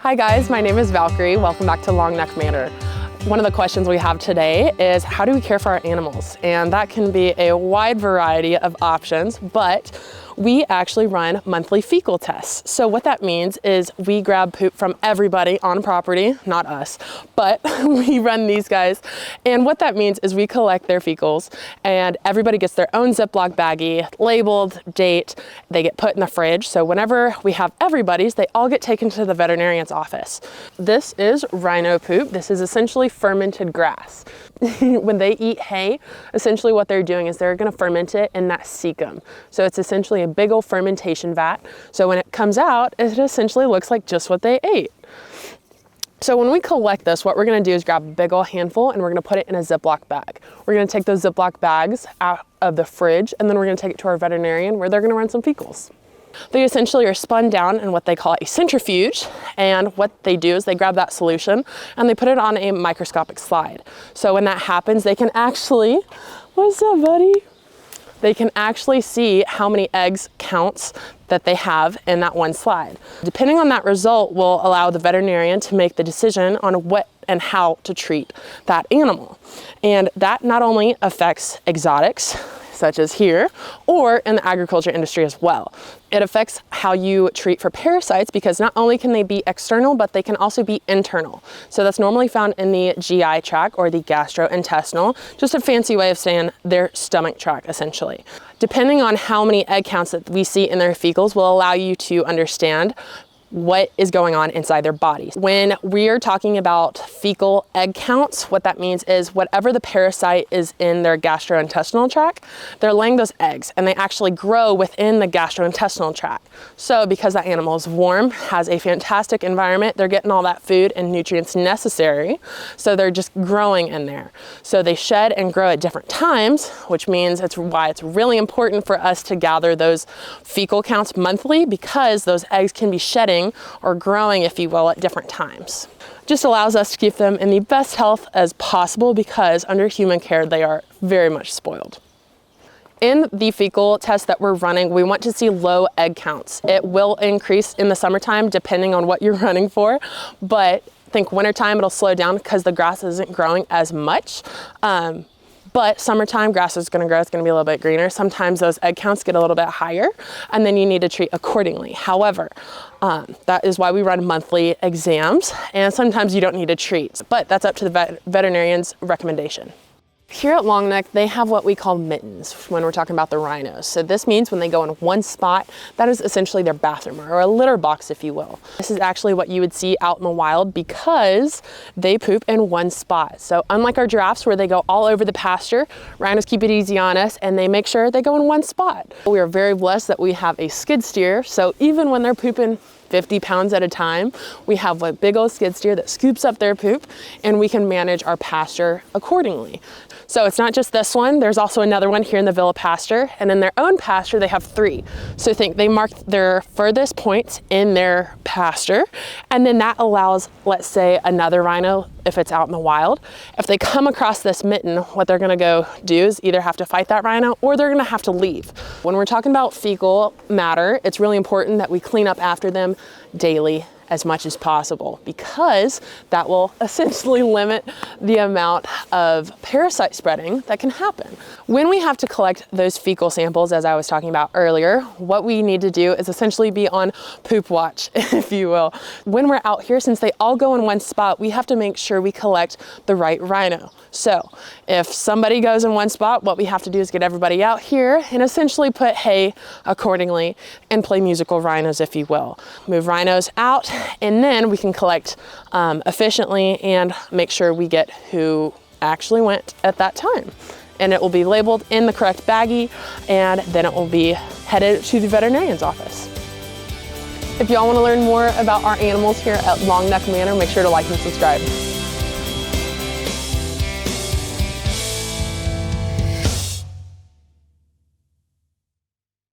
Hi guys, my name is Valkyrie. Welcome back to Longneck Manor. One of the questions we have today is how do we care for our animals? And that can be a wide variety of options, but we actually run monthly fecal tests. So what that means is we grab poop from everybody on property, not us, but we run these guys. And what that means is we collect their fecals and everybody gets their own Ziploc baggie, labeled, date, they get put in the fridge. So whenever we have everybody's, they all get taken to the veterinarian's office. This is rhino poop. This is essentially fermented grass. When they eat hay, essentially what they're doing is they're gonna ferment it in that cecum. So it's essentially a big old fermentation vat. So when it comes out, it essentially looks like just what they ate. So when we collect this, what we're gonna do is grab a big old handful and we're gonna put it in a Ziploc bag. We're gonna take those Ziploc bags out of the fridge and then we're gonna take it to our veterinarian where they're gonna run some fecals. They essentially are spun down in what they call a centrifuge, and what they do is they grab that solution and they put it on a microscopic slide. So when that happens, they can actually, what's up, buddy? They can actually see how many eggs counts that they have in that one slide. Depending on that result will allow the veterinarian to make the decision on what and how to treat that animal. And that not only affects exotics, such as here, or in the agriculture industry as well. It affects how you treat for parasites because not only can they be external, but they can also be internal. So that's normally found in the GI tract or the gastrointestinal, just a fancy way of saying their stomach tract essentially. Depending on how many egg counts that we see in their fecals will allow you to understand what is going on inside their bodies. When we are talking about fecal egg counts, what that means is whatever the parasite is in their gastrointestinal tract, they're laying those eggs and they actually grow within the gastrointestinal tract. So because that animal is warm, has a fantastic environment, they're getting all that food and nutrients necessary, so they're just growing in there. So they shed and grow at different times, which means it's why it's really important for us to gather those fecal counts monthly, because those eggs can be shedding or growing, if you will, at different times. Just allows us to keep them in the best health as possible because under human care, they are very much spoiled. In the fecal test that we're running, we want to see low egg counts. It will increase in the summertime depending on what you're running for, but I think wintertime it'll slow down because the grass isn't growing as much. But summertime, grass is gonna grow, it's gonna be a little bit greener. Sometimes those egg counts get a little bit higher and then you need to treat accordingly. However, that is why we run monthly exams, and sometimes you don't need to treat, but that's up to the veterinarian's recommendation. Here at Longneck, they have what we call mittens when we're talking about the rhinos. So this means when they go in one spot, that is essentially their bathroom or a litter box, if you will. This is actually what you would see out in the wild because they poop in one spot. So unlike our giraffes where they go all over the pasture, rhinos keep it easy on us and they make sure they go in one spot. We are very blessed that we have a skid steer. So even when they're pooping 50 pounds at a time, we have a big old skid steer that scoops up their poop and we can manage our pasture accordingly. So it's not just this one, there's also another one here in the Villa pasture, and in their own pasture they have 3. So think they mark their furthest points in their pasture, and then that allows, let's say, another rhino, if it's out in the wild, if they come across this mitten, what they're gonna go do is either have to fight that rhino or they're gonna have to leave. When we're talking about fecal matter, it's really important that we clean up after them daily as much as possible because that will essentially limit the amount of parasite spreading that can happen. When we have to collect those fecal samples, as I was talking about earlier, what we need to do is essentially be on poop watch, if you will. When we're out here, since they all go in one spot, we have to make sure we collect the right rhino. So if somebody goes in one spot, what we have to do is get everybody out here and essentially put hay accordingly and play musical rhinos, if you will. Move rhinos out, and then we can collect efficiently and make sure we get who actually went at that time. And it will be labeled in the correct baggie, and then it will be headed to the veterinarian's office. If y'all want to learn more about our animals here at Longneck Manor, make sure to like and subscribe.